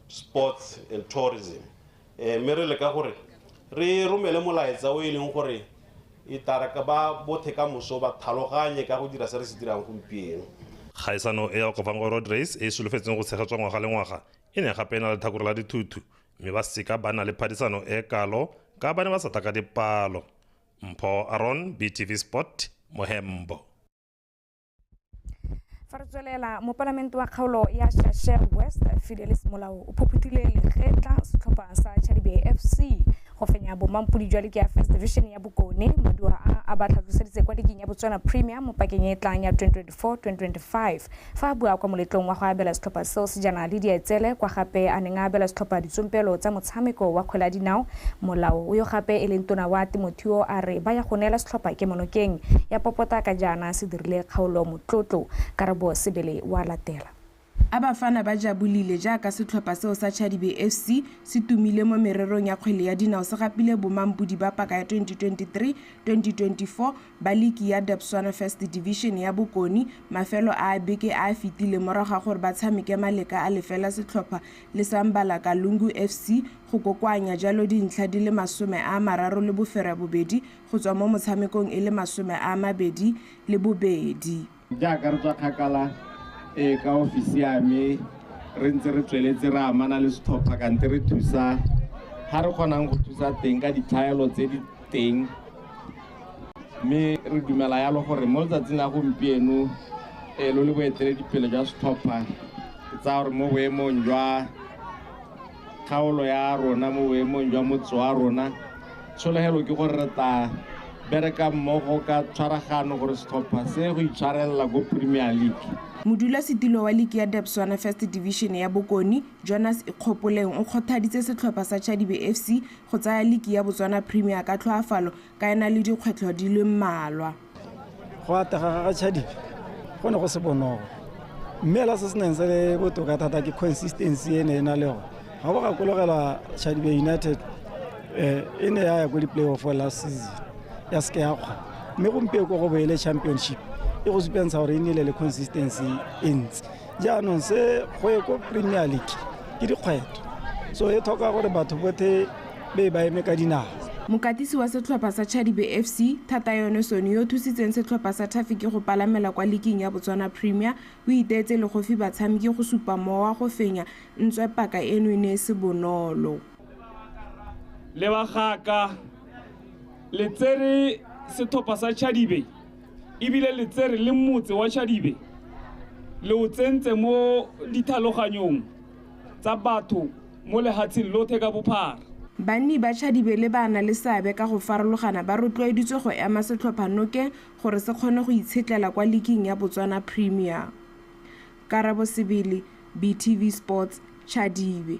sports and tourism mere le ka gore re romele molaetsa o ileng gore e taraka ba bothe ka moso ba thaloganye ka go dira se re se dirang gompieno. Kgaisano e ya Okavango Road Race e solofetseng go tshegetswa ngwaga le ngwaga e ne gape na le thakoro la dithutu mme ba seka ba na le phadisano e kalo ka ba ne ba sa taka dipalo. Mpho Aaron, BTV Sport, Mohembo. Fartswelela mo parlamento wa kgaolo ya Shashe West Fidelis Molao o phoputile lekgetla setlhopha sa Chadibe FC go fenya bomampudi jwa le ke First Division ya Bokone madua a ba tlhatlhoseditse kwa ligeng ya Botswana Premier mo pakeng e tlang ya 2024-2025 fa bua kwa moletlong wa go abela setlhopha seo sejana le dietsele kwa gape a neng a abela setlhopha ditsompelo tsa motshameko wa kgwele ya dinao. Molao o yo gape e leng tona wa Timoteo a re ba ya go neela setlhopha ke monokeng ya popota ka jana se dirile kgaolo motlotlo Karabo Sebele wa latela. Abafana ba jabulile jaaka setlhopha seo sa Chadibe FC se tumile mo mererong ya kgwele ya dinao se gapile bomampudi ba paka ya 2023-2024 ba ligi ya Botswana First Division ya Bokone mafelo a beke a fitile morago gore ba tshameke maleka a lefela setlhopha le Sambala Kalungu FC go kokoanya jalo dintlha di le 30 le bofera bobedi go tswa mo motshamekong e le 22. Jaaka re tswa kgakala ka ofisi ya me re ntse re tsweletse ra amana le setlhopha ka nte re thusa ha re kgonang go thusa teng ka dithaelo tse di teng mme re dumela yalo gore mo letsatsing la gompieno lo le boeteledipele jwa setlhopha tsa gore mo boemong jwa kgaolo ya rona mo boemong jwa motse wa rona tsholegelo ke gore re ta bereka mmogo ka tshwaragano gore setlhopha se go itshwarelela go Premier League. Modula setilo wa ligi ya Botswana First Division ya Bokone Jonas Ikgopoleng o kgothaditse setlhopha sa Chadibe FC go tsaya ligi ya Botswana Premier ka tlhoafalo ka ena le dikgwetlho di le mmalwa. Go atega ga Chadibe go ne go se bonolo mme la se seneng se le botoka thata ke consistency ene ena le go ga bo gakologela Chadibe United e ne ya go di-playoff last season ya ske ya kgwa mme gompieno go boele championship e go supentsha gore e nele le consistency e ntsi jaanong se go ye ko Premier League ke dikgwetlho so e tlhoka gore batho botlhe be ba eme ka dinao. Mokatisi wa setlhopha sa Chadibe FC Thatayono Soni yo thusitseng setlhopha sa Traffic go palamela kwa ligeng ya Botswana Premier o iteetse le go fi batshameki go supa mowa go fenya ntswe paka eno ne se bonolo. Le bagaka le tsere setlhopha sa Chadibe ibile le tsere le motse wa Chadibe le o tsentse mo dithaloganyong tsa batho mo lehatsheng lotlhe ka bophara. banni ba Chadibe le bana le seabe ka go farologana ba rotloeditswe go ema setlhophanoke gore se kgone go itshetlela kwa liking ya Botswana Premier. Karabo Sibili, BTV Sports, Chadibe.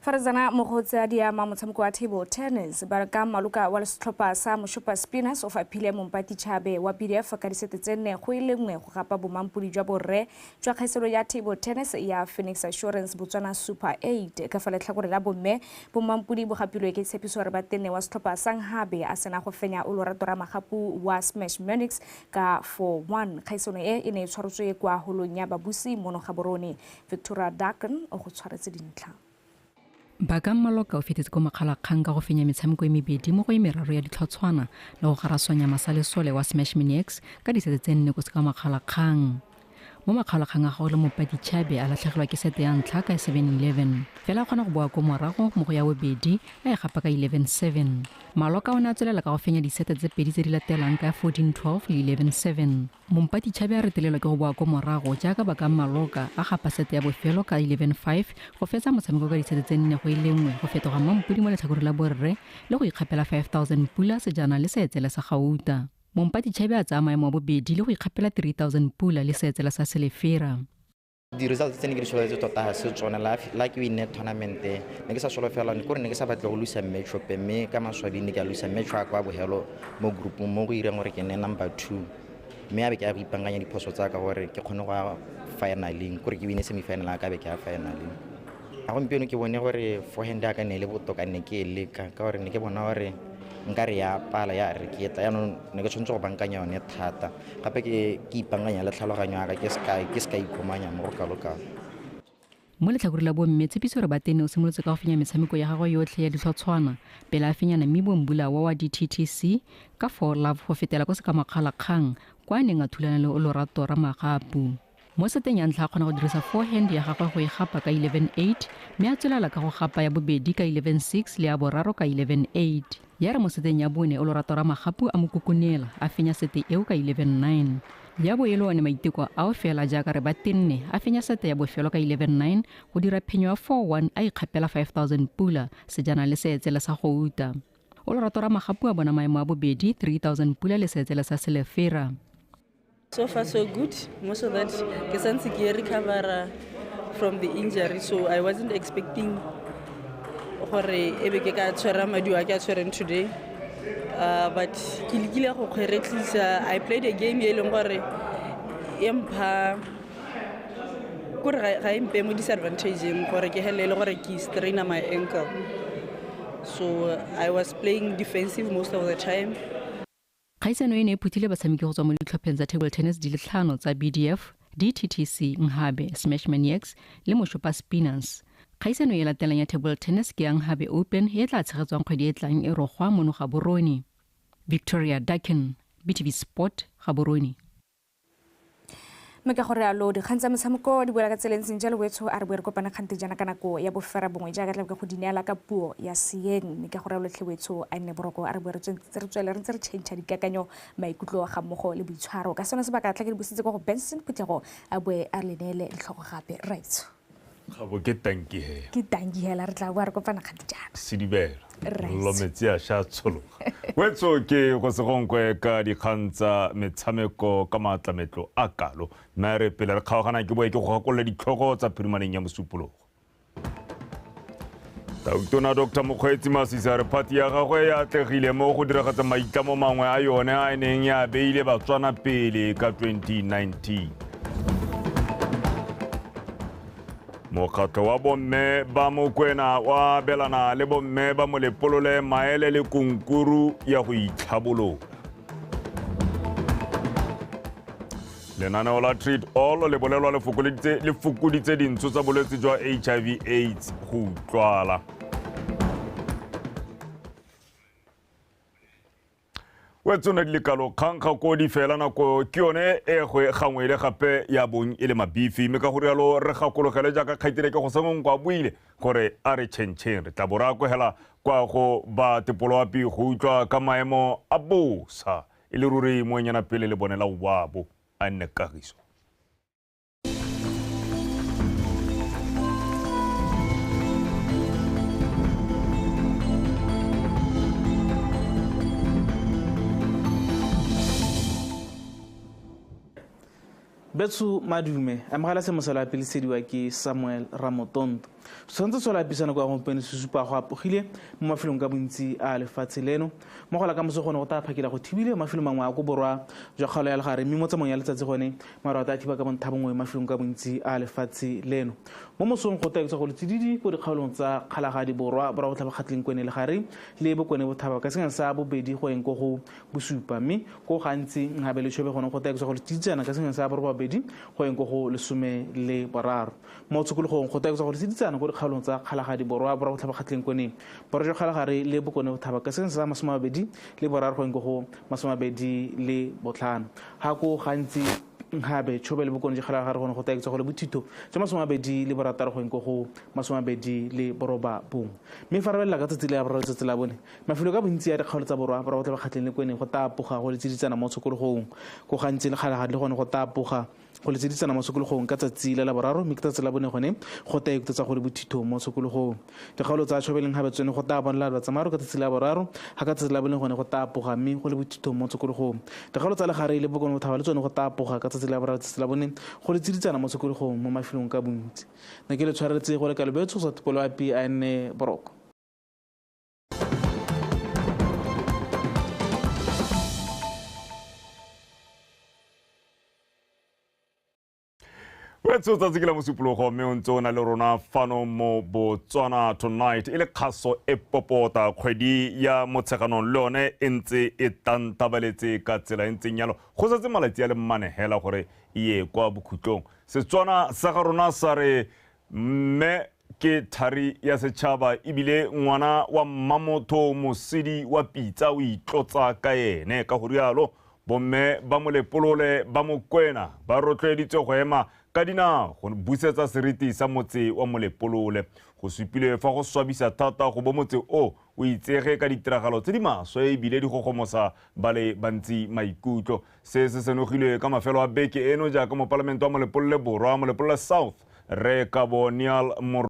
Farazana mogotsi a diama motshameko wa table tennis ba ka maluka wa setlhopha sa Moshopa Spinners of Apile Mompati Chabe wa BDF ka disete tsene go ile nngwe go gapa bomampudi jwa borre jwa kgaiselo ya table tennis ya Phoenix Assurance Botswana Super 8 ka fa letlhakore la bomme bomampudi bo gapilwe ke tshepiso re ba tenne wa setlhopha sa Nghabe a sena go fenya Olorato Ramagapu wa Smash Munich ka 4-1 kgaiselo e ne tshwaretswe kwa holong ya Babusi mono Gaborone. Victoria Duncan o go tshwaretse dintlha. Ba ka maloka o fetetse ko makgalakgang ka go fenya metshameko e mebedi mo go meraro ya ditlhotswana le go garaswanya masalesole wa Smash Munich ka disete tse nne go se ka makgalakgang. Mo makgalakgang a gago le Mompati Chabe a latlhegelwa ke sete ya ntlha ka 7-11 fela a kgona go boa ko morago mo go ya bobedi a e gapa ka 11-7. Maloka o ne a tswelela ka go fenya disete tse pedi tse di latelang ka 14-12 le 11-7. Mompati Chabe a retelelwa ke go boa ko morago jaaka ba ka maloka a gapa sete ya bofelo ka 11-5 go fetsa motshameko ka disete tse nne go ile nngwe go fetoga mampudi mo letlhakore la borre le go ikgapela 5,000 pula sejana le seetsele sa Gauta. Mompati Chabe a tsaya maemo a bobedi le go ikgapela 3,000 pula le seetsela sa Selefera. Di results tse ne ke di soletse tota ga se tsone like we net tournament ne ke sa solofela ne gore ne ke sa batle go lusa match up mme ka maswabi ne ke a lusa match up kwa bohelo mo group mo go ireng gore ke ne number 2 mme a be ke a ipanganya diphoso tsa ka gore ke kgone go finaling gore ke wine semi final ka be ke a finaling. A gompieno ke bone gore forehand ya ka ne le botoka ne ke le ka gore ne ke bona gore nkare ya pala ya re ke tla ya no ne ke tshwantse go bankanya yone thata gape ke ipanganya le tlhaloganyo ya ka ke ska ikomanya mo go kaloka. Mo letlhakore la bomme tshepiso re ba tene o simolotse ka go fenya metshameko ya gagwe yotlhe ya ditlhotswana pele a fenya Namibo Mbula wa DTTC ka 4-love go fetela ko se ka makgalakgang kwa neng a thulana le Olorato Ramagapu. Mo seteng ya ntlha a kgona go dirisa forehand ya gagwe go e gapa ka 11-8 mme a tswelela ka go gapa ya bobedi ka 11-6 le ya boraro ka 11-8. Ya re mo seteng ya bone Olorato Ramagapu a mo kukunela a fenya sete eo ka 11-9. Ya bo elo one maiteko a o fela jaaka re ba tenne a fenya sete ya bofelo ka 11-9 go dira phenyo ya 4-1 a ikgapela 5,000 pula sejana le seetsele sa Gauta. Olorato Ramagapu a bona maemo a bobedi 3,000 pula le seetsele sa Selefera. So far so good. Most of that Kesansi ke recover from the injury, so I wasn't expecting gore ebe ke ka tshwara madi wa ke a tshwereng today. But ke lekile go kgweretlisa. I played a game e leng gore empha gore ga impe mo disadvantageng gore ke helele gore ke strain my ankle. So I was playing defensive most of the time. Kgaisano e ne e phuthile batshameki go tswa mo ditlhopheng tsa table tennis di le tlhano tsa BDF, DTTC, Nghabe, Smash Munich le Moshopa Spinners. Kgaisano e latelang ya table tennis ke ya Nghabe Open e tla tshegetswang kgwedi e tlang e rogwa mo Gaborone. Victoria Duncan, BTV Sport, Gaborone. Meka gore alo di khantsa metshameko di boela ka tseleng senjalo wetso a re bo re kopana khante jana kana ko ya bofera bongwe jaaka tla go dineela ka puo ya Seeng. Meka gore lo tlhewetso a nne boroko a re bo re tswela re ntse re change dikakanyo maikutlo ga mmogo le boitshwaro ka sona se ba ka tla ke di busitse go Benson Phuthego a boe a lenele ditlhogo gape right. Ga bo ke tanki he. Ke tanki hela re tla boa re kopana khante jana. Sidibela. Lo metsi a sha tsholo. Wetso ke go se gonkwe ka dikgantsa metshameko ka matlametlo a kalo. Mare pele re kgaogana ke boe ke go gakolla ditlhogo tsa phirimaneng ya mosupologo. Tautona Dr. Mokgweetsi Masisi re phati ya gagwe ya atlegile mo go diragatsa maitlamo mangwe a yone a neng ya beile Batswana pele ka 2019. Mokgatlo wa bomme ba Mokwena wa belana le bomme ba Molepolole maele le kunkuru ya go itlhabolola. Lenaneo la Treat All le bolelwa le fokoditse dintsho tsa bolwetse jwa HIV/AIDS go utlwala. Wetsona di lekalo kgankga ko di fela nako ke yone e go gangwe le gape ya bong e le mabifi mme ka go rialo re gakologele jaaka kgaitile ke go sengong kwa buile gore a re tšhentšheng re tla bo ra hela kwa go ba tepoloapi go utlwa ka maemo a bosa e le ruri moenyana pele le bonela wabo a nne kagiso. betso madume amogela semosela pele sediwa ke Samuel Ramotondo tshwanetse tswela pisana kwa gompene se supa go apogile mo mafelong ka bontsi a lefatshe leno mo gola ka moso gone go ta phakela go thibile mafelo mangwe a go borwa jwa kgalo ya legare mme mo tsamong ya letsatsi gone mara ta thiba ka bonthabongwe mafelong ka bontsi a lefatshe leno mo mosong go taetsa go letsididi go dikgaolong tsa kgalagadi borwa bora go tlhaba kgatleng kwene legare le bokone bothaba ka sengwe sa bobedi go eng go go bosupa mme go gantsi ngabe le tšhobe gone go taetsa go letsiditsana ka sengwe sa borobedi go eng go go lesome le boraro mo tsokologong go taetsa go letsiditsana go dikgaolong tsa kgalagadi borwa bora go tlhaba kgatleng kwene bora jwa kgalagare le bokone bothaba ka sengwe sa masomabedi le boraro go eng go go masomabedi le botlhano ha go gantsi ngabe tšhobe le bokone jegala gare gone go taetsa go le bothito tša masomabedi le borataro go eng go go masomabedi le boroba bongwe mme fa re belela ka tsatsi le ya boraro tsatsi la bone mafelo ka bontsi ya dikgaolo tsa borwa bora go tlhaba kgatleng le kwene go tapoga go letseditsana mo tshokologong go gantsi le kgalagadi le gone go tapoga go letseditsana mo tshokologong ka tsatsi la boraro mme ke tsatsi la bone gone go taeketsa go le bothito mo tshokologong dikgaolo tsa tšhobeleng gabe tsone go taya bonela batsamaro ka tsatsi la boraro ga ka tsatsi la bone gone go tapoga mme go le bothito mo tshokologong dikgaolo tsa legare le bokone bothaba le tsone go tapoga ka tsatsi la boraro tsatsi la bone go letseditsana mo tshokologong mo mafelong ka bontsi na ke le tshwaretse go le ka lebetso sa topolo api a nne boroko wetso tsatsi ke la mosupologo mme o ntse o na le rona fano mo Botswana Tonight e le kgaso e popota kgwedi ya motsheganong le yone e ntse e tantabaletse ka tsela e ntseng yalo go setse malatsi a le mmane hela gore e ye kwa bokhutlong Setswana sa ga rona sa re mme ke thari ya setšhaba ebile ngwana wa mmamotho mosidi wa pitsa o itlotsa ka ene ka go rialo bomme ba molepolole ba mokwena ba rotloeditse go ema ka dinao go busetsa seriti sa motse wa molepolole go supile fa go swabisa thata go bo motse o itsege ka ditiragalo tse di maswe ebile di gogomosa ba le bantsi maikutlo se senogilwe ka mafelo a beke eno jaaka mo palamente wa molepolole borwa molepolole South re ka bo Neal